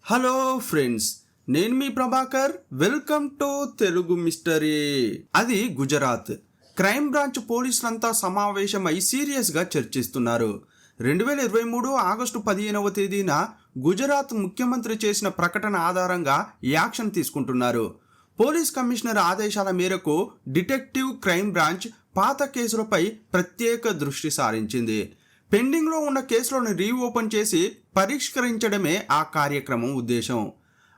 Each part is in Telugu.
హలో ఫ్రెండ్స్, నేను మీ Prabhakar. Welcome to Telugu mystery. అది గుజరాత్. క్రైమ్ బ్రాంచ్ పోలీసులంతా సమావేశమై సీరియస్గా చర్చిస్తున్నారు. 2023 ఆగస్టు 15వ తేదీన గుజరాత్ ముఖ్యమంత్రి చేసిన ప్రకటన ఆధారంగా యాక్షన్ తీసుకుంటున్నారు. పోలీస్ కమిషనర్ ఆదేశాల మేరకు డిటెక్టివ్ క్రైమ్ బ్రాంచ్ పాత కేసులపై ప్రత్యేక దృష్టి సారించింది. పెండింగ్లో ఉన్న కేసులను రీఓపెన్ చేసి పరిష్కరించడమే ఆ కార్యక్రమం ఉద్దేశం.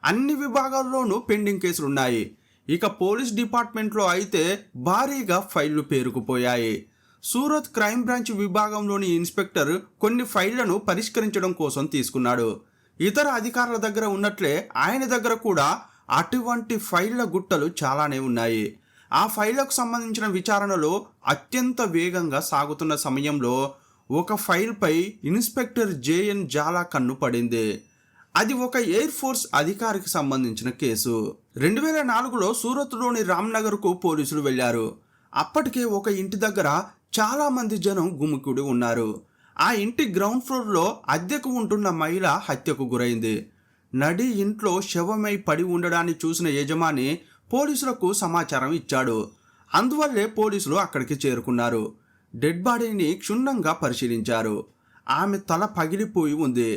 అన్ని విభాగాల్లోనూ పెండింగ్ కేసులున్నాయి. ఇక పోలీస్ డిపార్ట్మెంట్లో అయితే భారీగా ఫైళ్లు పేరుకుపోయాయి. సూరత్ క్రైమ్ బ్రాంచ్ విభాగంలోని ఇన్స్పెక్టర్ కొన్ని ఫైళ్లను పరిష్కరించడం కోసం తీసుకున్నాడు. ఇతర అధికారుల దగ్గర ఉన్నట్లే ఆయన దగ్గర కూడా అటువంటి ఫైళ్ల గుట్టలు చాలానే ఉన్నాయి. ఆ ఫైళ్లకు సంబంధించిన విచారణలో అత్యంత వేగంగా సాగుతున్న సమయంలో ఒక ఫైల్పై ఇన్స్పెక్టర్ జేఎన్ జాలా కన్ను పడింది. అది ఒక ఎయిర్ ఫోర్స్ అధికారికి సంబంధించిన కేసు. 2004లో సూరత్లోని రామ్నగర్కు పోలీసులు వెళ్లారు. అప్పటికే ఒక ఇంటి దగ్గర చాలామంది జనం గుమికూడి ఉన్నారు. ఆ ఇంటి గ్రౌండ్ ఫ్లోర్లో అద్దెకు ఉంటున్న మహిళ హత్యకు గురైంది. నడి ఇంట్లో శవమై పడి ఉండడాన్ని చూసిన యజమాని పోలీసులకు సమాచారం ఇచ్చాడు. అందువల్లే పోలీసులు అక్కడికి చేరుకున్నారు. డెడ్ బాడీని క్షుణ్ణంగా పరిశీలించారు. ఆమె తల పగిలిపోయి ఉంది.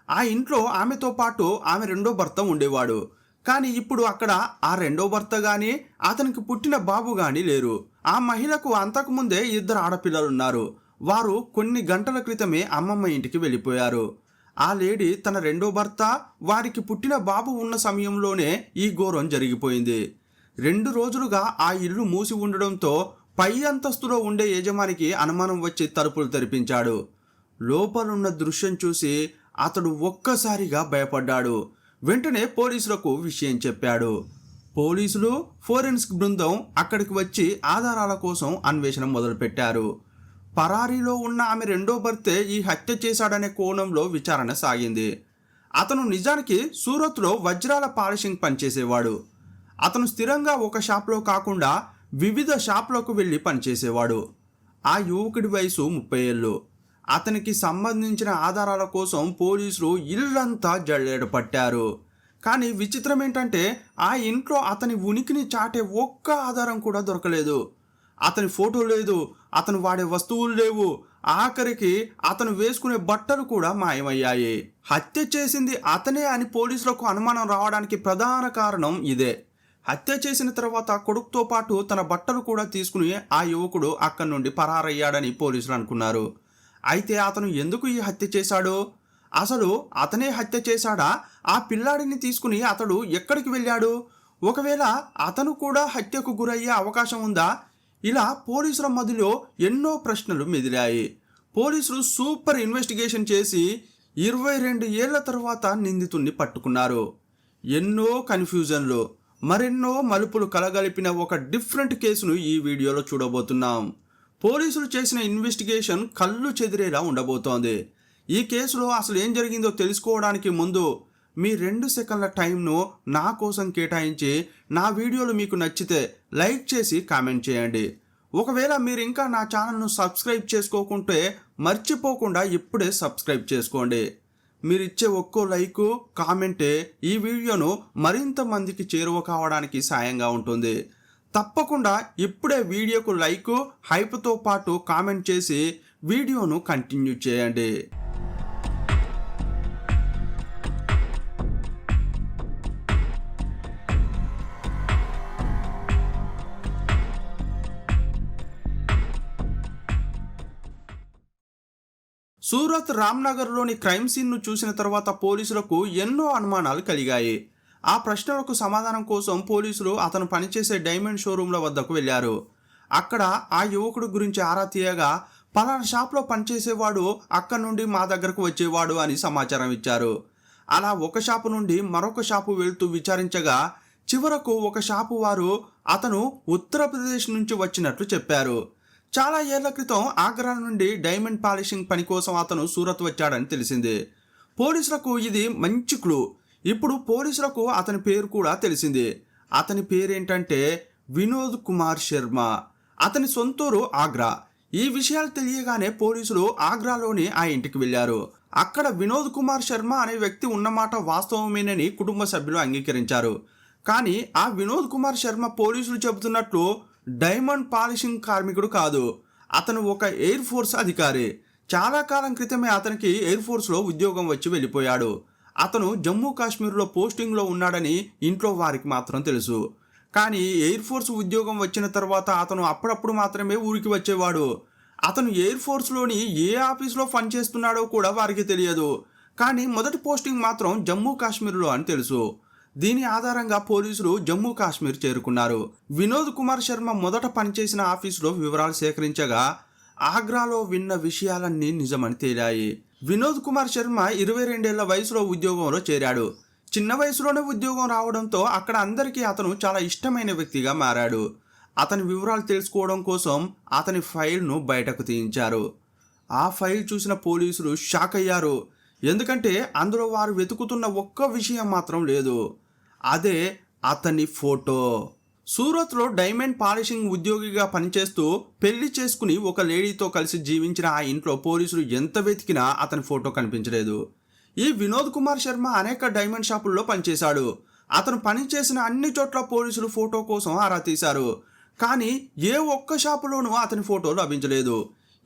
ఆ ఇంట్లో ఆమెతో పాటు ఆమె రెండో భర్త ఉండేవాడు. కానీ ఇప్పుడు అక్కడ ఆ రెండో భర్త కానీ అతనికి పుట్టిన బాబు కానీ లేరు. ఆ మహిళకు అంతకుముందే 2 ఆడపిల్లలున్నారు. వారు కొన్ని గంటల క్రితమే అమ్మమ్మ ఇంటికి వెళ్ళిపోయారు. ఆ లేడీ తన రెండో భర్త, వారికి పుట్టిన బాబు ఉన్న సమయంలోనే ఈ ఘోరం జరిగిపోయింది. 2 రోజులుగా ఆ ఇల్లు మూసి ఉండడంతో పై అంతస్తులో ఉండే యజమానికి అనుమానం వచ్చి తలుపులు తెరిపించాడు. లోపలున్న దృశ్యం చూసి అతడు ఒక్కసారిగా భయపడ్డాడు. వెంటనే పోలీసులకు విషయం చెప్పాడు. పోలీసులు, ఫోరెన్సిక్ బృందం అక్కడికి వచ్చి ఆధారాల కోసం అన్వేషణ మొదలుపెట్టారు. పరారీలో ఉన్న ఆమె రెండో భర్తే ఈ హత్య చేశాడనే కోణంలో విచారణ సాగింది. అతను నిజానికి సూరత్లో వజ్రాల పాలిషింగ్ పనిచేసేవాడు. అతను స్థిరంగా ఒక షాప్లో కాకుండా వివిధ షాపులకు వెళ్ళి పనిచేసేవాడు. ఆ యువకుడి వయసు 30 ఏళ్ళు. అతనికి సంబంధించిన ఆధారాల కోసం పోలీసులు ఇల్లంతా జల్లెడ పట్టారు. కానీ విచిత్రం ఏంటంటే ఆ ఇంట్లో అతని ఉనికిని చాటే ఒక్క ఆధారం కూడా దొరకలేదు. అతని ఫోటో లేదు, అతను వాడే వస్తువులు లేవు, ఆఖరికి అతను వేసుకునే బట్టలు కూడా మాయమయ్యాయి. హత్య చేసింది అతనే అని పోలీసులకు అనుమానం రావడానికి ప్రధాన కారణం ఇదే. హత్య చేసిన తర్వాత కొడుకుతో పాటు తన బట్టలు కూడా తీసుకుని ఆ యువకుడు అక్కడి నుండి పరారయ్యాడని పోలీసులు అనుకున్నారు. అయితే అతను ఎందుకు ఈ హత్య చేశాడు? అసలు అతనే హత్య చేశాడా? ఆ పిల్లాడిని తీసుకుని అతడు ఎక్కడికి వెళ్ళాడు? ఒకవేళ అతను కూడా హత్యకు గురయ్యే అవకాశం ఉందా? ఇలా పోలీసుల మధ్యలో ఎన్నో ప్రశ్నలు మెదిలాయి. పోలీసులు సూపర్ ఇన్వెస్టిగేషన్ చేసి 22 ఏళ్ల తర్వాత నిందితుడిని పట్టుకున్నారు. ఎన్నో కన్ఫ్యూజన్లు, మరెన్నో మలుపులు కలగలిపిన ఒక డిఫరెంట్ కేసును ఈ వీడియోలో చూడబోతున్నాం. పోలీసులు చేసిన ఇన్వెస్టిగేషన్ కళ్ళు చెదిరేలా ఉండబోతోంది. ఈ కేసులో అసలు ఏం జరిగిందో తెలుసుకోవడానికి ముందు మీ 2 సెకండ్ల టైంను నా కోసం కేటాయించి నా వీడియోలు మీకు నచ్చితే లైక్ చేసి కామెంట్ చేయండి. ఒకవేళ మీరు ఇంకా నా ఛానల్ను సబ్స్క్రైబ్ చేసుకోకుంటే మర్చిపోకుండా ఇప్పుడే సబ్స్క్రైబ్ చేసుకోండి. మీరిచ్చే ఒక్కో లైకు, కామెంటే ఈ వీడియోను మరింత మందికి చేరువ కావడానికి సాయంగా ఉంటుంది. తప్పకుండా ఇప్పుడే వీడియోకు లైకు, హైప్తో పాటు కామెంట్ చేసి వీడియోను కంటిన్యూ చేయండి. సూరత్ రామ్నగర్లోని క్రైమ్ సీన్ను చూసిన తర్వాత పోలీసులకు ఎన్నో అనుమానాలు కలిగాయి. ఆ ప్రశ్నలకు సమాధానం కోసం పోలీసులు అతను పనిచేసే డైమండ్ షోరూంల వద్దకు వెళ్ళారు. అక్కడ ఆ యువకుడి గురించి ఆరా తీయగా పలానా షాప్లో పనిచేసేవాడు అక్కడి నుండి మా దగ్గరకు వచ్చేవాడు అని సమాచారం ఇచ్చారు. అలా ఒక షాపు నుండి మరొక షాపు వెళ్తూ విచారించగా చివరకు ఒక షాపు వారు అతను ఉత్తరప్రదేశ్ నుంచి వచ్చినట్లు చెప్పారు. చాలా ఏళ్ల క్రితం ఆగ్రా నుండి డైమండ్ పాలిషింగ్ పని కోసం అతను సూరత్ వచ్చాడని తెలిసింది. పోలీసులకు ఇది మంచి క్లూ. ఇప్పుడు పోలీసులకు అతని పేరు కూడా తెలిసింది. అతని పేరేంటంటే వినోద్ కుమార్ శర్మ. అతని సొంతూరు ఆగ్రా. ఈ విషయాలు తెలియగానే పోలీసులు ఆగ్రాలోని ఆ ఇంటికి వెళ్ళారు. అక్కడ వినోద్ కుమార్ శర్మ అనే వ్యక్తి ఉన్నమాట వాస్తవమేనని కుటుంబ సభ్యులు అంగీకరించారు. కానీ ఆ వినోద్ కుమార్ శర్మ పోలీసులు చెబుతున్నట్లు డైమండ్ పాలిషింగ్ కార్మికుడు కాదు. అతను ఒక ఎయిర్ ఫోర్స్ అధికారి. చాలా కాలం క్రితమే అతనికి ఎయిర్ ఫోర్స్లో ఉద్యోగం వచ్చి వెళ్ళిపోయాడు. అతను జమ్మూ కాశ్మీర్లో పోస్టింగ్లో ఉన్నాడని ఇంట్లో వారికి మాత్రం తెలుసు. కానీ ఎయిర్ ఫోర్స్ ఉద్యోగం వచ్చిన తర్వాత అతను అప్పుడప్పుడు మాత్రమే ఊరికి వచ్చేవాడు. అతను ఎయిర్ ఫోర్స్లోని ఏ ఆఫీస్లో పనిచేస్తున్నాడో కూడా వారికి తెలియదు. కానీ మొదటి పోస్టింగ్ మాత్రం జమ్మూ కాశ్మీర్లో అని తెలుసు. దీని ఆధారంగా పోలీసులు జమ్మూ కాశ్మీర్ చేరుకున్నారు. వినోద్ కుమార్ శర్మ మొదట పనిచేసిన ఆఫీసులో వివరాలు సేకరించగా ఆగ్రాలో విన్న విషయాలన్నీ నిజమని తేలాయి. వినోద్ కుమార్ శర్మ 22 ఏళ్ల వయసులో ఉద్యోగంలో చేరాడు. చిన్న వయసులోనే ఉద్యోగం రావడంతో అక్కడ అందరికీ అతను చాలా ఇష్టమైన వ్యక్తిగా మారాడు. అతని వివరాలు తెలుసుకోవడం కోసం అతని ఫైల్ను బయటకు తీయించారు. ఆ ఫైల్ చూసిన పోలీసులు షాక్ అయ్యారు. ఎందుకంటే అందులో వారు వెతుకుతున్న ఒక్క విషయం మాత్రం లేదు. అదే అతని ఫోటో. సూరత్లో డైమండ్ పాలిషింగ్ ఉద్యోగిగా పనిచేస్తూ పెళ్లి చేసుకుని ఒక లేడీతో కలిసి జీవించిన ఆ ఇంట్లో పోలీసులు ఎంత వెతికినా అతని ఫోటో కనిపించలేదు. ఈ వినోద్ కుమార్ శర్మ అనేక డైమండ్ షాపుల్లో పనిచేశాడు. అతను పనిచేసిన అన్ని చోట్ల పోలీసులు ఫోటో కోసం ఆరా తీశారు. కానీ ఏ ఒక్క షాపులోనూ అతని ఫోటో లభించలేదు.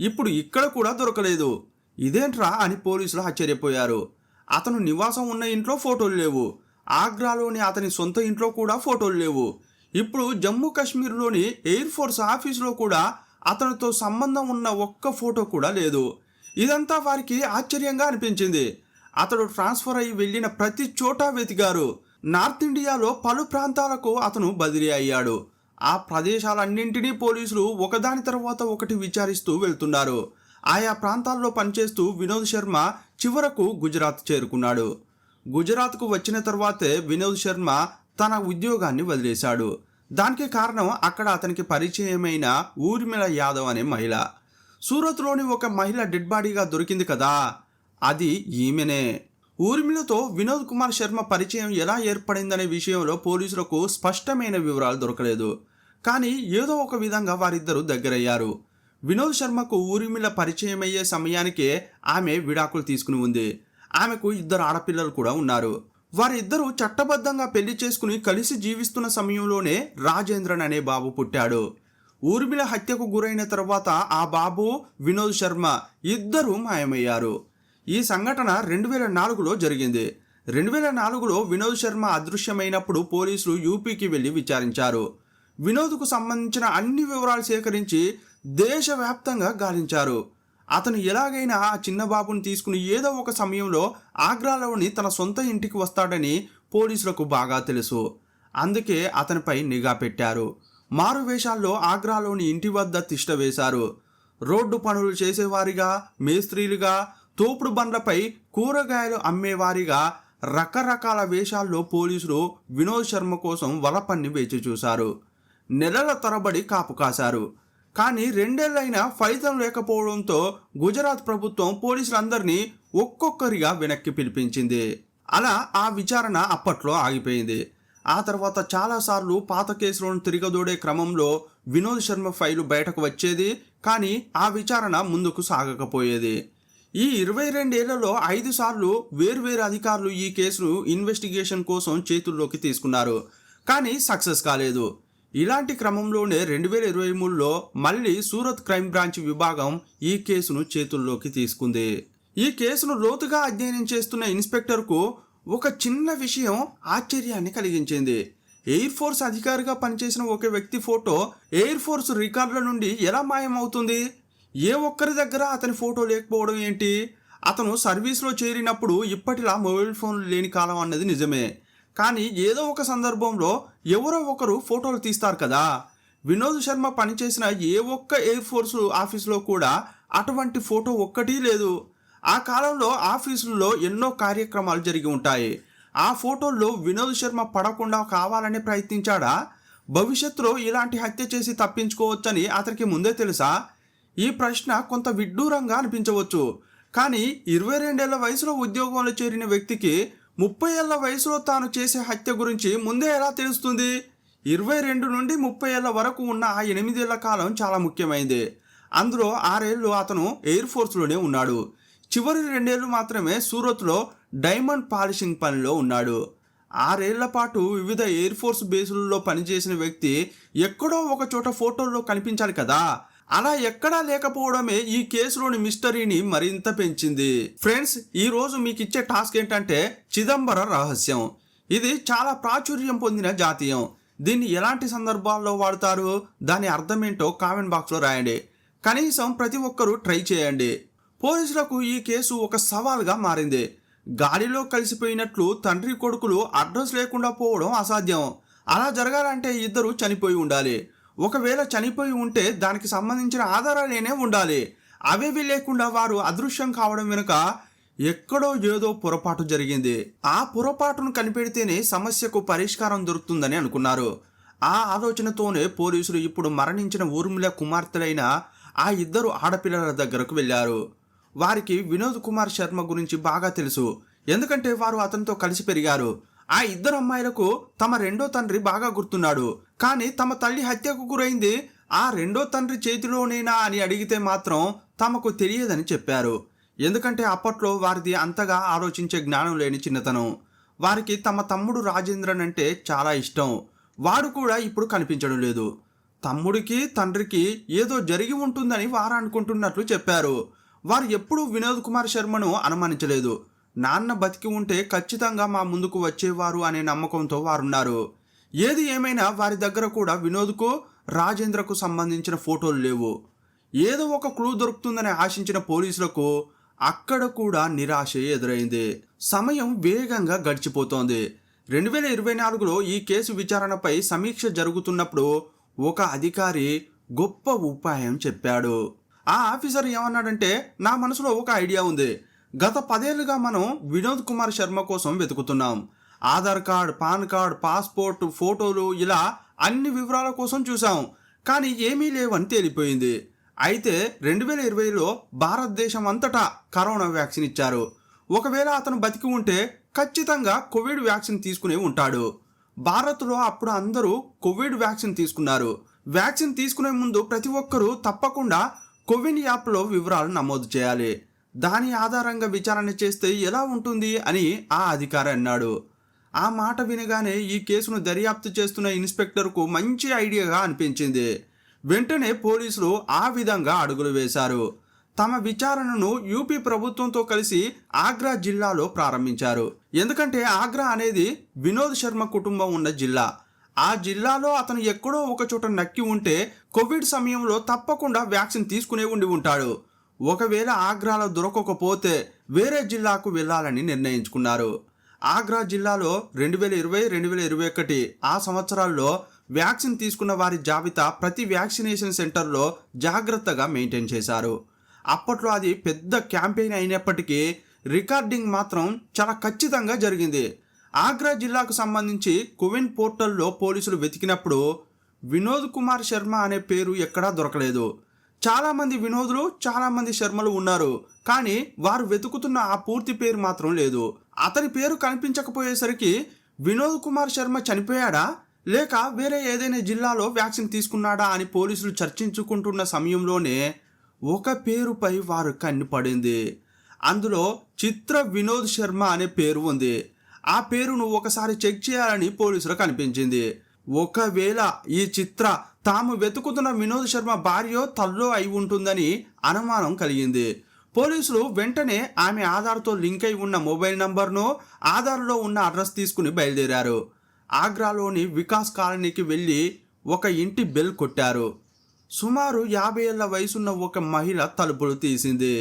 ఇప్పుడు ఇక్కడ కూడా దొరకలేదు. ఇదేంట్రా అని పోలీసులు ఆశ్చర్యపోయారు. అతను నివాసం ఉన్న ఇంట్లో ఫోటోలు లేవు. ఆగ్రాలోని అతని సొంత ఇంట్లో కూడా ఫోటోలు లేవు. ఇప్పుడు జమ్మూ కాశ్మీర్లోని ఎయిర్ ఫోర్స్ ఆఫీసులో కూడా అతనితో సంబంధం ఉన్న ఒక్క ఫోటో కూడా లేదు. ఇదంతా వారికి ఆశ్చర్యంగా అనిపించింది. అతడు ట్రాన్స్ఫర్ అయ్యి వెళ్ళిన ప్రతి చోట వెతికారు. నార్త్ ఇండియాలో పలు ప్రాంతాలకు అతను బదిలీ అయ్యాడు. ఆ ప్రదేశాలన్నింటినీ పోలీసులు ఒకదాని తర్వాత ఒకటి విచారిస్తూ వెళ్తున్నారు. ఆయా ప్రాంతాల్లో పనిచేస్తూ వినోద్ శర్మ చివరకు గుజరాత్ చేరుకున్నాడు. గుజరాత్కు వచ్చిన తర్వాతే వినోద్ శర్మ తన ఉద్యోగాన్ని వదిలేశాడు. దానికి కారణం అక్కడ అతనికి పరిచయమైన ఊర్మిళ యాదవ్ అనే మహిళ. సూరత్లోని ఒక మహిళ డెడ్ బాడీగా దొరికింది కదా, అది ఈమెనే. ఊర్మిళతో వినోద్ కుమార్ శర్మ పరిచయం ఎలా ఏర్పడిందనే విషయంలో పోలీసులకు స్పష్టమైన వివరాలు దొరకలేదు. కానీ ఏదో ఒక విధంగా వారిద్దరూ దగ్గరయ్యారు. వినోద్ శర్మకు ఊర్మిళ పరిచయమయ్యే సమయానికే ఆమె విడాకులు తీసుకుని ఉంది. ఆమెకు 2 ఆడపిల్లలు కూడా ఉన్నారు. వారిద్దరూ చట్టబద్ధంగా పెళ్లి చేసుకుని కలిసి జీవిస్తున్న సమయంలోనే రాజేంద్రన్ అనే బాబు పుట్టాడు. ఊర్మిళ హత్యకు గురైన తర్వాత ఆ బాబు వినోద్ శర్మ ఇద్దరూ మాయమయ్యారు. ఈ సంఘటన 2004లో జరిగింది. 2004లో వినోద్ శర్మ అదృశ్యమైనప్పుడు పోలీసులు యూపీకి వెళ్లి విచారించారు. వినోద్కు సంబంధించిన అన్ని వివరాలు సేకరించి దేశవ్యాప్తంగా గాలించారు. అతను ఎలాగైనా ఆ చిన్న బాబుని తీసుకుని ఏదో ఒక సమయంలో ఆగ్రాలోని తన సొంత ఇంటికి వస్తాడని పోలీసులకు బాగా తెలుసు. అందుకే అతనిపై నిఘా పెట్టారు. మారు వేషాల్లో ఆగ్రాలోని ఇంటి వద్ద తిష్ట వేశారు. రోడ్డు పనులు చేసేవారిగా, మేస్త్రీలుగా, తోపుడు బండ్లపై కూరగాయలు అమ్మేవారిగా రకరకాల వేషాల్లో పోలీసులు వినోద్ శర్మ కోసం వలపన్ని వేచి చూశారు. నెలల తరబడి కాపు కాశారు. కానీ 2 ఏళ్లైనా ఫలితం లేకపోవడంతో గుజరాత్ ప్రభుత్వం పోలీసులందరినీ ఒక్కొక్కరిగా వెనక్కి పిలిపించింది. అలా ఆ విచారణ అప్పట్లో ఆగిపోయింది. ఆ తర్వాత చాలాసార్లు పాత కేసులను తిరగదోడే క్రమంలో వినోద్ శర్మ ఫైలు బయటకు వచ్చేది. కానీ ఆ విచారణ ముందుకు సాగకపోయేది. ఈ 22 ఏళ్లలో 5 సార్లు వేర్వేరు అధికారులు ఈ కేసును ఇన్వెస్టిగేషన్ కోసం చేతుల్లోకి తీసుకున్నారు. కానీ సక్సెస్ కాలేదు. ఇలాంటి క్రమంలోనే 2023లో మళ్ళీ సూరత్ క్రైమ్ బ్రాంచ్ విభాగం ఈ కేసును చేతుల్లోకి తీసుకుంది. ఈ కేసును లోతుగా అధ్యయనం చేస్తున్న ఇన్స్పెక్టర్కు ఒక చిన్న విషయం ఆశ్చర్యాన్ని కలిగించింది. ఎయిర్ ఫోర్స్ అధికారిగా పనిచేసిన ఒక వ్యక్తి ఫోటో ఎయిర్ ఫోర్స్ రికార్డుల నుండి ఎలా మాయమవుతుంది? ఏ ఒక్కరి దగ్గర అతని ఫోటో లేకపోవడం ఏంటి? అతను సర్వీస్లో చేరినప్పుడు ఇప్పటిలా మొబైల్ ఫోన్లు లేని కాలం అన్నది నిజమే. కానీ ఏదో ఒక సందర్భంలో ఎవరో ఒకరు ఫోటోలు తీస్తారు కదా. వినోద్ శర్మ పనిచేసిన ఏ ఒక్క ఎయిర్ ఫోర్స్ ఆఫీసులో కూడా అటువంటి ఫోటో ఒక్కటి లేదు. ఆ కాలంలో ఆఫీసుల్లో ఎన్నో కార్యక్రమాలు జరిగి ఉంటాయి. ఆ ఫోటోల్లో వినోద్ శర్మ పడకుండా కావాలని ప్రయత్నించాడా? భవిష్యత్తులో ఇలాంటి హత్య చేసి తప్పించుకోవచ్చని అతనికి ముందే తెలుసా? ఈ ప్రశ్న కొంత విడ్డూరంగా అనిపించవచ్చు. కానీ 22 ఏళ్ల వయసులో ఉద్యోగంలో చేరిన వ్యక్తికి 30 ఏళ్ల వయసులో తాను చేసే హత్య గురించి ముందే ఎలా తెలుస్తుంది? 22 నుండి 30 ఏళ్ల వరకు ఉన్న ఆ 8 ఏళ్ల కాలం చాలా ముఖ్యమైనది. అందులో 6 ఏళ్ళు అతను ఎయిర్ ఫోర్స్లోనే ఉన్నాడు. చివరి 2 ఏళ్ళు మాత్రమే సూరత్లో డైమండ్ పాలిషింగ్ పనిలో ఉన్నాడు. 6 ఏళ్ల పాటు వివిధ ఎయిర్ ఫోర్స్ బేసులలో పనిచేసిన వ్యక్తి ఎక్కడో ఒక చోట ఫోటోల్లో కనిపించాలి కదా. అలా ఎక్కడా లేకపోవడమే ఈ కేసులోని మిస్టరీని మరింత పెంచింది. ఫ్రెండ్స్, ఈ రోజు మీకు ఇచ్చే టాస్క్ ఏంటంటే చిదంబర రహస్యం. ఇది చాలా ప్రాచుర్యం పొందిన జాతీయం. దీన్ని ఎలాంటి సందర్భాల్లో వాడతారు, దాని అర్థం ఏంటో కామెంట్ బాక్స్లో రాయండి. కనీసం ప్రతి ఒక్కరూ ట్రై చేయండి. పోలీసులకు ఈ కేసు ఒక సవాల్గా మారింది. గాలిలో కలిసిపోయినట్లు తండ్రి కొడుకులు అడ్రస్ లేకుండా పోవడం అసాధ్యం. అలా జరగాలంటే ఇద్దరు చనిపోయి ఉండాలి. ఒకవేళ చనిపోయి ఉంటే దానికి సంబంధించిన ఆధారాలేనే ఉండాలి. అవేవి లేకుండా వారు అదృశ్యం కావడం వెనుక ఎక్కడో ఏదో పొరపాటు జరిగింది. ఆ పొరపాటును కనిపెడితేనే సమస్యకు పరిష్కారం దొరుకుతుందని అనుకున్నారు. ఆ ఆలోచనతోనే పోలీసులు ఇప్పుడు మరణించిన ఊర్మిళ కుమార్తెలైన ఆ ఇద్దరు ఆడపిల్లల దగ్గరకు వెళ్ళారు. వారికి వినోద్ కుమార్ శర్మ గురించి బాగా తెలుసు. ఎందుకంటే వారు అతనితో కలిసి పెరిగారు. ఆ ఇద్దరు అమ్మాయిలకు తమ రెండో తండ్రి బాగా గుర్తున్నాడు. కానీ తమ తల్లి హత్యకు గురైంది ఆ రెండో తండ్రి చేతిలోనేనా అని అడిగితే మాత్రం తమకు తెలియదని చెప్పారు. ఎందుకంటే అప్పట్లో వారిది అంతగా ఆలోచించే జ్ఞానం లేని చిన్నతనం. వారికి తమ తమ్ముడు రాజేంద్రన్ అంటే చాలా ఇష్టం. వాడు కూడా ఇప్పుడు కనిపించడం లేదు. తమ్ముడికి తండ్రికి ఏదో జరిగి ఉంటుందని వారు అనుకుంటున్నట్లు చెప్పారు. వారు ఎప్పుడూ వినోద్ కుమార్ శర్మను అనుమానించలేదు. నాన్న బతికి ఉంటే ఖచ్చితంగా మా ముందుకు వచ్చేవారు అనే నమ్మకంతో వారున్నారు. ఏది ఏమైనా వారి దగ్గర కూడా వినోద్కు రాజేంద్రకు సంబంధించిన ఫోటోలు లేవు. ఏదో ఒక క్లూ దొరుకుతుందని ఆశించిన పోలీసులకు అక్కడ కూడా నిరాశ ఎదురైంది. సమయం వేగంగా గడిచిపోతోంది. 2024లో ఈ కేసు విచారణపై సమీక్ష జరుగుతున్నప్పుడు ఒక అధికారి గొప్ప ఉపాయం చెప్పాడు. ఆ ఆఫీసర్ ఏమన్నాడంటే, నా మనసులో ఒక ఐడియా ఉంది. గత 10 ఏళ్లుగా మనం వినోద్ కుమార్ శర్మ కోసం వెతుకుతున్నాం. Aadhaar card, PAN card, passport, ఫోటోలు ఇలా అన్ని వివరాల కోసం చూసాం. కానీ ఏమీ లేవని తేలిపోయింది. అయితే 2020లో భారతదేశం అంతటా కరోనా వ్యాక్సిన్ ఇచ్చారు. ఒకవేళ అతను బతికి ఉంటే ఖచ్చితంగా కోవిడ్ వ్యాక్సిన్ తీసుకునే ఉంటాడు. భారత్లో అప్పుడు అందరూ కోవిడ్ వ్యాక్సిన్ తీసుకున్నారు. వ్యాక్సిన్ తీసుకునే ముందు ప్రతి ఒక్కరూ తప్పకుండా కోవిన్ యాప్లో వివరాలు నమోదు చేయాలి. దాని ఆధారంగా విచారణ చేస్తే ఎలా ఉంటుంది అని ఆ అధికారి అన్నాడు. ఆ మాట వినగానే ఈ కేసును దర్యాప్తు చేస్తున్న ఇన్స్పెక్టర్కు మంచి ఐడియాగా అనిపించింది. వెంటనే పోలీసులు ఆ విధంగా అడుగులు వేశారు. తమ విచారణను యూపీ ప్రభుత్వంతో కలిసి ఆగ్రా జిల్లాలో ప్రారంభించారు. ఎందుకంటే ఆగ్రా అనేది వినోద్ శర్మ కుటుంబం ఉన్న జిల్లా. ఆ జిల్లాలో అతను ఎక్కడో ఒక చోట నక్కి ఉంటే కోవిడ్ సమయంలో తప్పకుండా వ్యాక్సిన్ తీసుకునే ఉండి ఉంటాడు. ఒకవేళ ఆగ్రాలో దొరకకపోతే వేరే జిల్లాకు వెళ్ళాలని నిర్ణయించుకున్నారు. ఆగ్రా జిల్లాలో 2020, 2021 ఆ సంవత్సరాల్లో వ్యాక్సిన్ తీసుకున్న వారి జాబితా ప్రతి వ్యాక్సినేషన్ సెంటర్లో జాగ్రత్తగా మెయింటైన్ చేశారు. అప్పట్లో అది పెద్ద క్యాంపెయిన్ అయినప్పటికీ రికార్డింగ్ మాత్రం చాలా ఖచ్చితంగా జరిగింది. ఆగ్రా జిల్లాకు సంబంధించి కోవిన్ పోర్టల్లో పోలీసులు వెతికినప్పుడు వినోద్ కుమార్ శర్మ అనే పేరు ఎక్కడా దొరకలేదు. చాలామంది వినోదులు, చాలామంది శర్మలు ఉన్నారు. కానీ వారు వెతుకుతున్న ఆ పూర్తి పేరు మాత్రం లేదు. అతని పేరు కనిపించకపోయేసరికి వినోద్ కుమార్ శర్మ చనిపోయాడా లేక వేరే ఏదైనా జిల్లాలో వ్యాక్సిన్ తీసుకున్నాడా అని పోలీసులు చర్చించుకుంటున్న సమయంలోనే ఒక పేరుపై వారు కన్ను పడింది. అందులో చిత్ర వినోద్ శర్మ అనే పేరు ఉంది. ఆ పేరును ఒకసారి చెక్ చేయాలని పోలీసులకు అనిపించింది. ఒకవేళ ఈ చిత్ర తాము వెతుకుతున్న వినోద్ శర్మ భార్యో తల్లో అయి ఉంటుందని అనుమానం కలిగింది. పోలీసులు వెంటనే ఆమె ఆధార్తో లింక్ అయి ఉన్న మొబైల్ నంబర్ను, ఆధార్లో ఉన్న అడ్రస్ తీసుకుని బయలుదేరారు. ఆగ్రాలోని వికాస్ కాలనీకి వెళ్ళి ఒక ఇంటి బెల్ కొట్టారు. సుమారు 50 ఏళ్ల వయసున్న ఒక మహిళ తలుపులు తీసింది.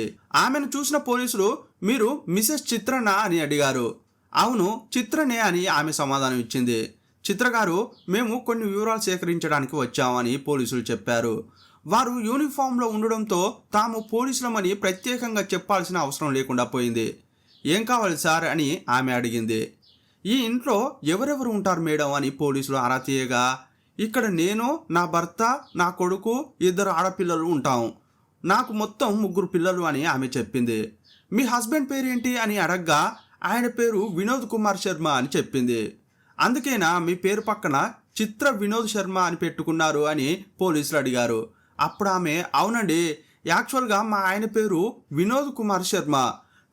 ఆమెను చూసిన పోలీసులు, మీరు మిసెస్ చిత్రనా అని అడిగారు. అవును, చిత్రనే అని ఆమె సమాధానం ఇచ్చింది. చిత్రగారు, మేము కొన్ని వివరాలు సేకరించడానికి వచ్చామని పోలీసులు చెప్పారు. వారు యూనిఫామ్లో ఉండడంతో తాము పోలీసులమని ప్రత్యేకంగా చెప్పాల్సిన అవసరం లేకుండా పోయింది. ఏం కావాలి సార్ అని ఆమె అడిగింది. ఈ ఇంట్లో ఎవరెవరు ఉంటారు మేడం అని పోలీసులు ఆరా తీయగా, ఇక్కడ నేను, నా భర్త, నా కొడుకు, 2 ఆడపిల్లలు ఉంటాం. నాకు మొత్తం 3 పిల్లలు అని ఆమె చెప్పింది. మీ హస్బెండ్ పేరేంటి అని అడగ్గా ఆయన పేరు వినోద్ కుమార్ శర్మ అని చెప్పింది. అందుకేనా మీ పేరు పక్కన చిత్ర వినోద్ శర్మ అని పెట్టుకున్నారు అని పోలీసులు అడిగారు. అప్పుడు ఆమె, అవునండి, యాక్చువల్గా మా ఆయన పేరు వినోద్ కుమార్ శర్మ,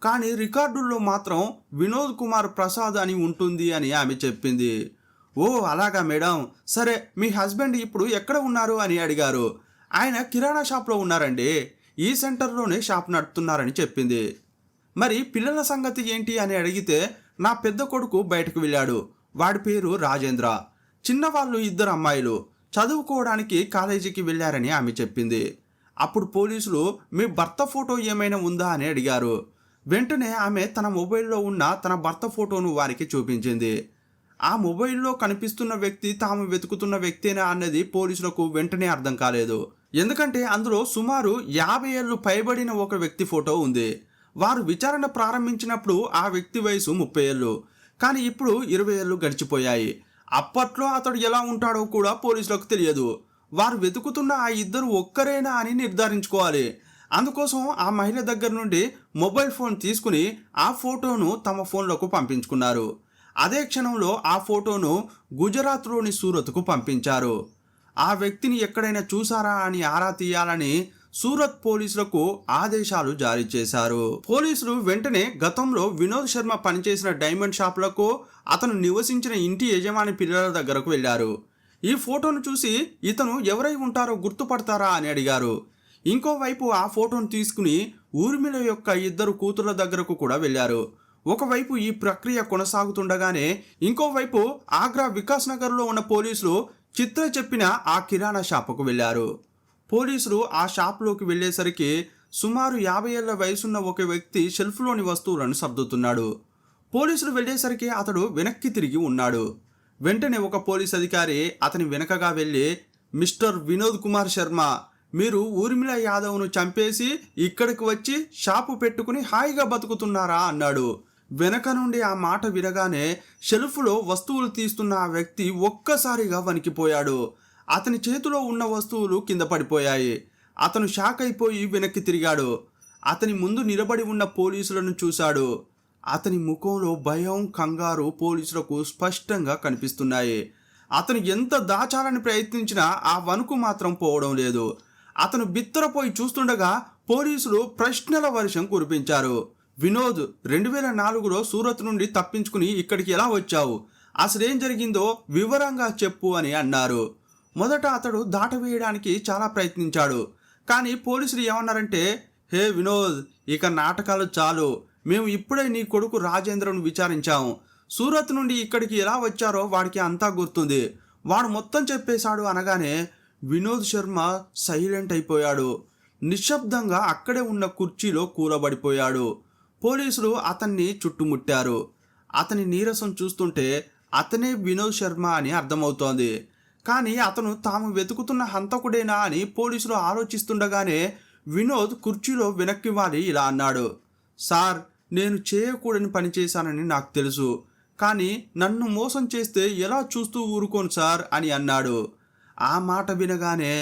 కానీ రికార్డుల్లో మాత్రం వినోద్ కుమార్ ప్రసాద్ అని ఉంటుంది అని ఆమె చెప్పింది. ఓ అలాగా మేడం, సరే మీ హస్బెండ్ ఇప్పుడు ఎక్కడ ఉన్నారు అని అడిగారు. ఆయన కిరాణా షాప్లో ఉన్నారండి, ఈ సెంటర్లోనే షాప్ నడుపుతున్నారని చెప్పింది. మరి పిల్లల సంగతి ఏంటి అని అడిగితే నా పెద్ద కొడుకు బయటకు వెళ్ళాడు, వాడి పేరు రాజేంద్ర. చిన్నవాళ్ళు 2 అమ్మాయిలు చదువుకోవడానికి కాలేజీకి వెళ్ళారని ఆమె చెప్పింది. అప్పుడు పోలీసులు మీ భర్త ఫోటో ఏమైనా ఉందా అని అడిగారు. వెంటనే ఆమె తన మొబైల్లో ఉన్న తన భర్త ఫోటోను వారికి చూపించింది. ఆ మొబైల్లో కనిపిస్తున్న వ్యక్తి తాము వెతుకుతున్న వ్యక్తేనా అన్నది పోలీసులకు వెంటనే అర్థం కాలేదు. ఎందుకంటే అందులో సుమారు 50 ఏళ్ళు పైబడిన ఒక వ్యక్తి ఫోటో ఉంది. వారు విచారణ ప్రారంభించినప్పుడు ఆ వ్యక్తి వయసు 30 ఏళ్ళు, కానీ ఇప్పుడు 20 ఏళ్ళు గడిచిపోయాయి. అప్పట్లో అతడు ఎలా ఉంటాడో కూడా పోలీసులకు తెలియదు. వారు వెతుకుతున్న ఆ 2 ఒక్కరేనా అని నిర్ధారించుకోవాలి. అందుకోసం ఆ మహిళ దగ్గర నుండి మొబైల్ ఫోన్ తీసుకుని ఆ ఫోటోను తమ ఫోన్లకు పంపించుకున్నారు. అదే క్షణంలో ఆ ఫోటోను గుజరాత్లోని సూరత్కు పంపించారు. ఆ వ్యక్తిని ఎక్కడైనా చూసారా అని ఆరా తీయాలని సూరత్ పోలీసులకు ఆదేశాలు జారీ చేశారు. పోలీసులు వెంటనే గతంలో వినోద్ శర్మ పనిచేసిన డైమండ్ షాపులకు, అతను నివసించిన ఇంటి యజమాని పిల్లల దగ్గరకు వెళ్లారు. ఈ ఫోటోను చూసి ఇతను ఎవరై ఉంటారో గుర్తుపడతారా అని అడిగారు. ఇంకోవైపు ఆ ఫోటోను తీసుకుని ఊర్మిళ యొక్క 2 కూతుర్ల దగ్గరకు కూడా వెళ్లారు. ఒకవైపు ఈ ప్రక్రియ కొనసాగుతుండగానే ఇంకోవైపు ఆగ్రా వికాస్ నగర్లో ఉన్న పోలీసులు చిత్ర చెప్పిన ఆ కిరాణా షాపుకు వెళ్లారు. పోలీసులు ఆ షాప్లోకి వెళ్ళేసరికి సుమారు 50 ఏళ్ల వయసున్న ఒక వ్యక్తి షెల్ఫ్లోని వస్తువులను సర్దుతున్నాడు. పోలీసులు వెళ్ళేసరికి అతడు వెనక్కి తిరిగి ఉన్నాడు. వెంటనే ఒక పోలీస్ అధికారి అతని వెనకగా వెళ్ళి, మిస్టర్ వినోద్ కుమార్ శర్మ, మీరు ఊర్మిళ యాదవ్ను చంపేసి ఇక్కడికి వచ్చి షాపు పెట్టుకుని హాయిగా బతుకుతున్నారా అన్నాడు. వెనక నుండి ఆ మాట వినగానే షెల్ఫ్లో వస్తువులు తీస్తున్న ఆ వ్యక్తి ఒక్కసారిగా వణికిపోయాడు. అతని చేతిలో ఉన్న వస్తువులు కింద పడిపోయాయి. అతను షాక్ అయిపోయి వెనక్కి తిరిగాడు. అతని ముందు నిలబడి ఉన్న పోలీసులను చూశాడు. అతని ముఖంలో భయం, కంగారు పోలీసులకు స్పష్టంగా కనిపిస్తున్నాయి. అతను ఎంత దాచాలని ప్రయత్నించినా ఆ వణుకు మాత్రం పోవడం లేదు. అతను బిత్తరపోయి చూస్తుండగా పోలీసులు ప్రశ్నల వర్షం కురిపించారు. వినోద్, 2004లో సూరత్ నుండి తప్పించుకుని ఇక్కడికి ఎలా వచ్చావు? అసలేం జరిగిందో వివరంగా చెప్పు అని అన్నారు. మొదట అతడు దాటవేయడానికి చాలా ప్రయత్నించాడు. కానీ పోలీసులు ఏమన్నారంటే, హే వినోద్, ఇక నాటకాలు చాలు. మేము ఇప్పుడే నీ కొడుకు రాజేంద్రను విచారించాము. సూరత్ నుండి ఇక్కడికి ఎలా వచ్చారో వాడికి అంతా గుర్తుంది. వాడు మొత్తం చెప్పేశాడు అనగానే వినోద్ శర్మ సైలెంట్ అయిపోయాడు. నిశ్శబ్దంగా అక్కడే ఉన్న కుర్చీలో కూలబడిపోయాడు. పోలీసులు అతన్ని చుట్టుముట్టారు. అతని నీరసం చూస్తుంటే అతనే వినోద్ శర్మ అని అర్థమవుతోంది. కానీ అతను తాము వెతుకుతున్న హంతకుడేనా అని పోలీసులు ఆలోచిస్తుండగానే వినోద్ కుర్చీలో వెనక్కి వాలి ఇలా అన్నాడు, సార్, నేను చేయకూడని పని చేశానని నాకు తెలుసు, కానీ నన్ను మోసం చేస్తే ఎలా చూస్తూ ఊరుకోను సార్ అని అన్నాడు. ఆ మాట వినగానే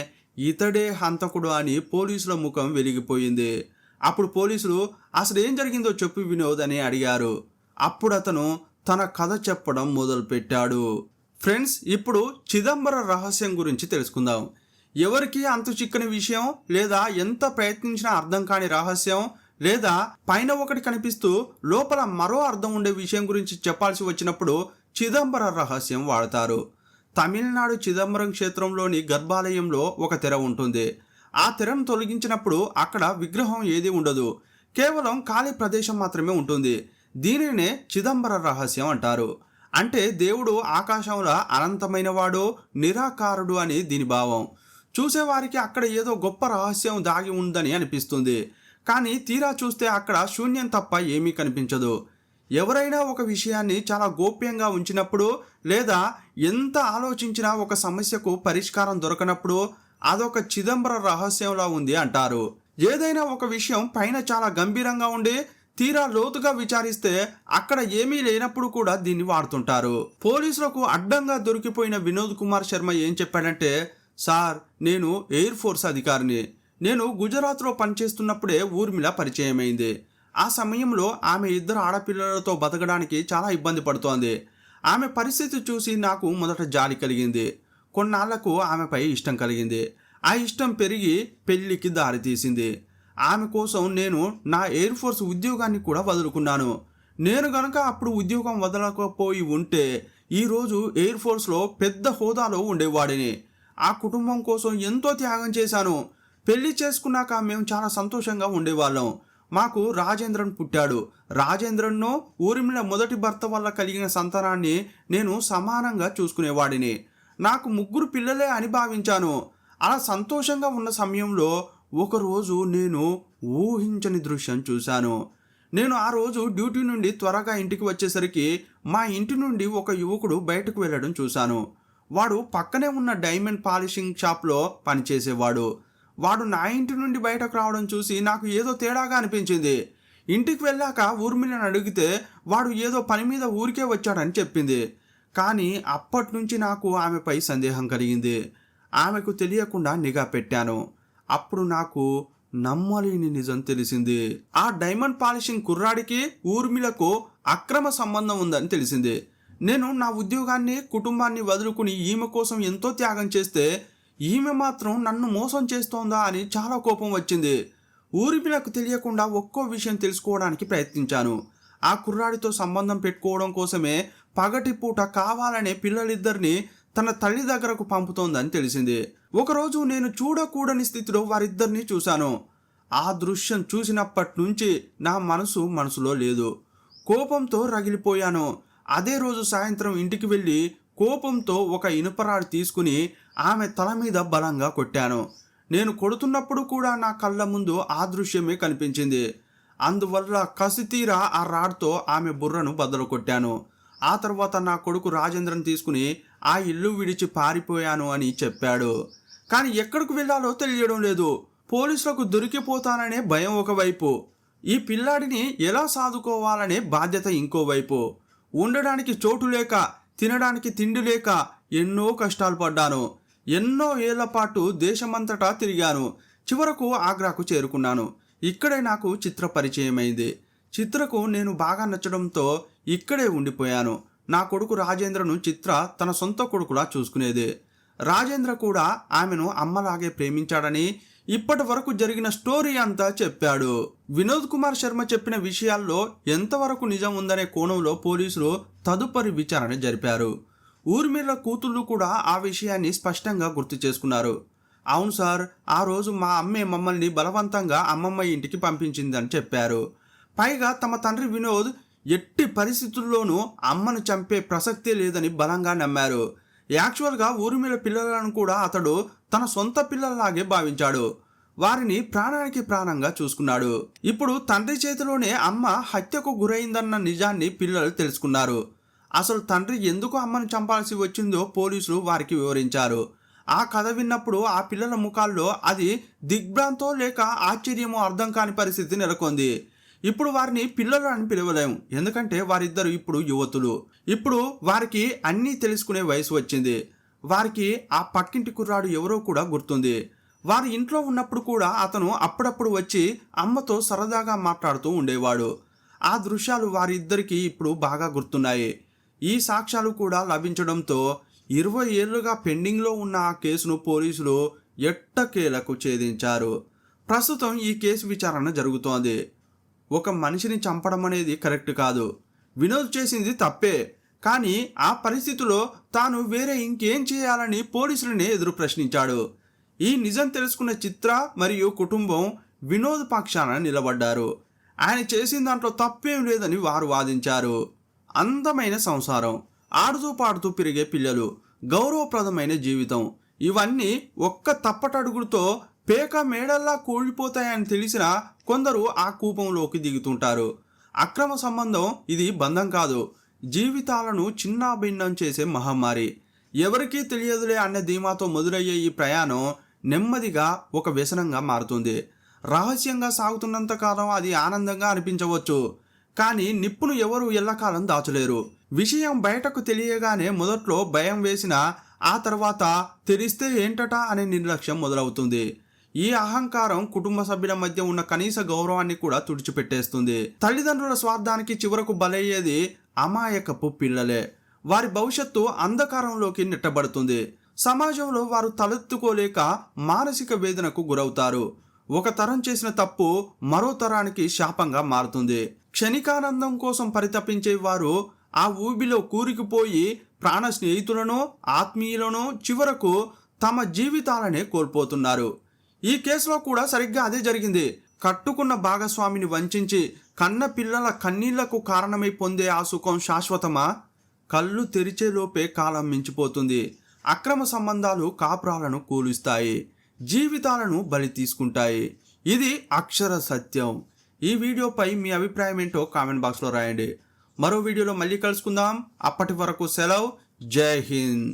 ఇతడే హంతకుడు అని పోలీసుల ముఖం వెలిగిపోయింది. అప్పుడు పోలీసులు అసలు ఏం జరిగిందో చెప్పు వినోద్ అని అడిగారు. అప్పుడు అతను తన కథ చెప్పడం మొదలుపెట్టాడు. ఫ్రెండ్స్, ఇప్పుడు చిదంబర రహస్యం గురించి తెలుసుకుందాం. ఎవరికి అంతు చిక్కని విషయం, లేదా ఎంత ప్రయత్నించినా అర్థం కాని రహస్యం, లేదా పైన ఒకటి కనిపిస్తూ లోపల మరో అర్థం ఉండే విషయం గురించి చెప్పాల్సి వచ్చినప్పుడు చిదంబర రహస్యం వాడతారు. తమిళనాడు చిదంబరం క్షేత్రంలోని గర్భాలయంలో ఒక తెర ఉంటుంది. ఆ తెరను తొలగించినప్పుడు అక్కడ విగ్రహం ఏది ఉండదు, కేవలం ఖాళీ ప్రదేశం మాత్రమే ఉంటుంది. దీనినే చిదంబర రహస్యం అంటారు. అంటే దేవుడు ఆకాశంలో అనంతమైన వాడు, నిరాకారుడు అని దీని భావం. చూసేవారికి అక్కడ ఏదో గొప్ప రహస్యం దాగి ఉందని అనిపిస్తుంది. కానీ తీరా చూస్తే అక్కడ శూన్యం తప్ప ఏమీ కనిపించదు. ఎవరైనా ఒక విషయాన్ని చాలా గోప్యంగా ఉంచినప్పుడు, లేదా ఎంత ఆలోచించినా ఒక సమస్యకు పరిష్కారం దొరకనప్పుడు అదొక చిదంబర రహస్యంలా ఉంది అంటారు. ఏదైనా ఒక విషయం పైన చాలా గంభీరంగా ఉండి తీరా లోతుగా విచారిస్తే అక్కడ ఏమీ లేనప్పుడు కూడా దీన్ని వాడుతుంటారు. పోలీసులకు అడ్డంగా దొరికిపోయిన వినోద్ కుమార్ శర్మ ఏం చెప్పాడంటే, సార్, నేను ఎయిర్ ఫోర్స్ అధికారిని. నేను గుజరాత్లో పనిచేస్తున్నప్పుడే ఊర్మిళ పరిచయమైంది. ఆ సమయంలో ఆమె 2 ఆడపిల్లలతో బతకడానికి చాలా ఇబ్బంది పడుతోంది. ఆమె పరిస్థితి చూసి నాకు మొదట జాలి కలిగింది. కొన్నాళ్లకు ఆమెపై ఇష్టం కలిగింది. ఆ ఇష్టం పెరిగి పెళ్లికి దారితీసింది. ఆమె కోసం నేను నా ఎయిర్ ఫోర్స్ ఉద్యోగాన్ని కూడా వదులుకున్నాను. నేను గనక అప్పుడు ఉద్యోగం వదలకపోయి ఉంటే ఈరోజు ఎయిర్ ఫోర్స్లో పెద్ద హోదాలో ఉండేవాడిని. ఆ కుటుంబం కోసం ఎంతో త్యాగం చేశాను. పెళ్లి చేసుకున్నాక మేము చాలా సంతోషంగా ఉండేవాళ్ళం. మాకు రాజేంద్రన్ పుట్టాడు. రాజేంద్రన్ను ఊర్మిళ మొదటి భర్త వల్ల కలిగిన సంతానాన్ని నేను సమానంగా చూసుకునేవాడిని. నాకు 3 పిల్లలే అని భావించాను. అలా సంతోషంగా ఉన్న సమయంలో ఒకరోజు నేను ఊహించని దృశ్యం చూశాను. నేను ఆ రోజు డ్యూటీ నుండి త్వరగా ఇంటికి వచ్చేసరికి మా ఇంటి నుండి ఒక యువకుడు బయటకు వెళ్ళడం చూశాను. వాడు పక్కనే ఉన్న డైమండ్ పాలిషింగ్ షాప్లో పనిచేసేవాడు. వాడు నా ఇంటి నుండి బయటకు రావడం చూసి నాకు ఏదో తేడాగా అనిపించింది. ఇంటికి వెళ్ళాక ఊర్మిళని అడిగితే వాడు ఏదో పని మీద ఊరికే వచ్చాడని చెప్పింది. కానీ అప్పటి నుంచి నాకు ఆమెపై సందేహం కలిగింది. ఆమెకు తెలియకుండా నిఘా పెట్టాను. అప్పుడు నాకు నమ్మలేని నిజం తెలిసింది. ఆ డైమండ్ పాలిషింగ్ కుర్రాడికి ఊర్మిళకు అక్రమ సంబంధం ఉందని తెలిసింది. నేను నా ఉద్యోగాన్ని కుటుంబాన్ని వదులుకుని ఈమె కోసం ఎంతో త్యాగం చేస్తే ఈమె మాత్రం నన్ను మోసం చేస్తోందా అని చాలా కోపం వచ్చింది. ఊర్మిళకు తెలియకుండా ఒక్కో విషయం తెలుసుకోవడానికి ప్రయత్నించాను. ఆ కుర్రాడితో సంబంధం పెట్టుకోవడం కోసమే పగటిపూట కావాలనే పిల్లలిద్దరిని తన తల్లి దగ్గరకు పంపుతోందని తెలిసింది. ఒకరోజు నేను చూడకూడని స్థితిలో వారిద్దరిని చూశాను. ఆ దృశ్యం చూసినప్పటి నుంచి నా మనసులో లేదు. కోపంతో రగిలిపోయాను. అదే రోజు సాయంత్రం ఇంటికి వెళ్ళి కోపంతో ఒక ఇనుపరాడు తీసుకుని ఆమె తల మీద బలంగా కొట్టాను. నేను కొడుతున్నప్పుడు కూడా నా కళ్ళ ముందు ఆ దృశ్యమే కనిపించింది. అందువల్ల కసితీరా ఆ రాడ్తో ఆమె బుర్రను బద్దలు కొట్టాను. ఆ తర్వాత నా కొడుకు రాజేంద్రన్ తీసుకుని ఆ ఇల్లు విడిచి పారిపోయాను అని చెప్పాడు. కానీ ఎక్కడికి వెళ్ళాలో తెలియడం లేదు. పోలీసులకు దొరికిపోతాననే భయం ఒకవైపు, ఈ పిల్లాడిని ఎలా సాదుకోవాలనే బాధ్యత ఇంకోవైపు. ఉండడానికి చోటు లేక, తినడానికి తిండి లేక ఎన్నో కష్టాలు పడ్డాను. ఎన్నో ఏళ్ల పాటు దేశమంతటా తిరిగాను. చివరకు ఆగ్రాకు చేరుకున్నాను. ఇక్కడే నాకు చిత్ర పరిచయమైంది. చిత్రకు నేను బాగా నచ్చడంతో ఇక్కడే ఉండిపోయాను. నా కొడుకు రాజేంద్రను చిత్ర తన సొంత కొడుకులా చూసుకునేది. రాజేంద్ర కూడా ఆమెను అమ్మలాగే ప్రేమించాడని ఇప్పటి వరకు జరిగిన స్టోరీ అంతా చెప్పాడు. వినోద్ కుమార్ శర్మ చెప్పిన విషయాల్లో ఎంతవరకు నిజం ఉందనే కోణంలో పోలీసులు తదుపరి విచారణ జరిపారు. ఊర్మిళ కూతుళ్ళు కూడా ఆ విషయాన్ని స్పష్టంగా గుర్తు చేసుకున్నారు. అవును సార్, ఆ రోజు మా అమ్మే మమ్మల్ని బలవంతంగా అమ్మమ్మ ఇంటికి పంపించిందని చెప్పారు. పైగా తమ తండ్రి వినోద్ ఎట్టి పరిస్థితుల్లోనూ అమ్మను చంపే ప్రసక్తే లేదని బలంగా నమ్మారు. యాక్చువల్గా ఊర్మిళ పిల్లలను కూడా అతడు తన సొంత పిల్లల్లాగే భావించాడు. వారిని ప్రాణానికి ప్రాణంగా చూసుకున్నాడు. ఇప్పుడు తండ్రి చేతిలోనే అమ్మ హత్యకు గురైందన్న నిజాన్ని పిల్లలు తెలుసుకున్నారు. అసలు తండ్రి ఎందుకు అమ్మను చంపాల్సి వచ్చిందో పోలీసులు వారికి వివరించారు. ఆ కథ విన్నప్పుడు ఆ పిల్లల ముఖాల్లో అది దిగ్భ్రాంతో లేక ఆశ్చర్యమో అర్థం కాని పరిస్థితి నెలకొంది. ఇప్పుడు వారిని పిల్లలు అని పిలవలేము, ఎందుకంటే వారిద్దరు ఇప్పుడు యువతులు. ఇప్పుడు వారికి అన్నీ తెలుసుకునే వయసు వచ్చింది. వారికి ఆ పక్కింటి కుర్రాడు ఎవరో కూడా గుర్తుంది. వారి ఇంట్లో ఉన్నప్పుడు కూడా అతను అప్పుడప్పుడు వచ్చి అమ్మతో సరదాగా మాట్లాడుతూ ఉండేవాడు. ఆ దృశ్యాలు వారిద్దరికీ ఇప్పుడు బాగా గుర్తున్నాయి. ఈ సాక్ష్యాలు కూడా లభించడంతో 20 ఏళ్లుగా పెండింగ్లో ఉన్న ఆ కేసును పోలీసులు ఎట్టకేలకు ఛేదించారు. ప్రస్తుతం ఈ కేసు విచారణ జరుగుతోంది. ఒక మనిషిని చంపడం అనేది కరెక్ట్ కాదు. వినోద్ చేసింది తప్పే. కానీ ఆ పరిస్థితిలో తాను వేరే ఇంకేం చేయాలని పోలీసులనే ఎదురు ప్రశ్నించాడు. ఈ నిజం తెలుసుకున్న చిత్ర మరియు కుటుంబం వినోద్ పక్షాన నిలబడ్డారు. ఆయన చేసిన దాంట్లో తప్పేం లేదని వారు వాదించారు. అందమైన సంసారం, ఆడుతూ పాడుతూ పెరిగే పిల్లలు, గౌరవప్రదమైన జీవితం, ఇవన్నీ ఒక్క తప్పటడుగుతో పేక మేడల్లా కూలిపోతాయని తెలిసినా కొందరు ఆ కూపంలోకి దిగుతుంటారు. అక్రమ సంబంధం ఇది బంధం కాదు, జీవితాలను చిన్నాభిన్నం చేసే మహమ్మారి. ఎవరికీ తెలియదులే అన్న ధీమాతో మొదలయ్యే ఈ ప్రయాణం నెమ్మదిగా ఒక వ్యసనంగా మారుతుంది. రహస్యంగా సాగుతున్నంత కాలం అది ఆనందంగా అనిపించవచ్చు, కానీ నిప్పును ఎవరు ఎల్లకాలం దాచలేరు. విషయం బయటకు తెలియగానే మొదట్లో భయం వేసినా ఆ తర్వాత తెలిస్తే ఏంటట అనే నిర్లక్ష్యం మొదలవుతుంది. ఈ అహంకారం కుటుంబ సభ్యుల మధ్య ఉన్న కనీస గౌరవాన్ని కూడా తుడిచిపెట్టేస్తుంది. తల్లిదండ్రుల స్వార్థానికి చివరకు బలయ్యేది అమాయకపు పిల్లలే. వారి భవిష్యత్తు అంధకారంలోకి నెట్టబడుతుంది. సమాజంలో వారు తలెత్తుకోలేక మానసిక వేదనకు గురవుతారు. ఒక తరం చేసిన తప్పు మరో తరానికి శాపంగా మారుతుంది. క్షణికానందం కోసం పరితపించే వారు ఆ ఊబిలో కూరుకుపోయి ప్రాణ స్నేహితులను, ఆత్మీయులను, చివరకు తమ జీవితాలనే కోల్పోతున్నారు. ఈ కేసులో కూడా సరిగ్గా అదే జరిగింది. కట్టుకున్న భాగస్వామిని వంచించి కన్న పిల్లల కన్నీళ్లకు కారణమై పొందే ఆ సుఖం శాశ్వతమా? కళ్ళు తెరిచేలోపే కాలం మించిపోతుంది. అక్రమ సంబంధాలు కాపురాలను కూలుస్తాయి, జీవితాలను బలి తీసుకుంటాయి. ఇది అక్షర సత్యం. ఈ వీడియోపై మీ అభిప్రాయం ఏంటో కామెంట్ బాక్స్లో రాయండి. మరో వీడియోలో మళ్ళీ కలుసుకుందాం. అప్పటి వరకు సెలవు. జై హింద్.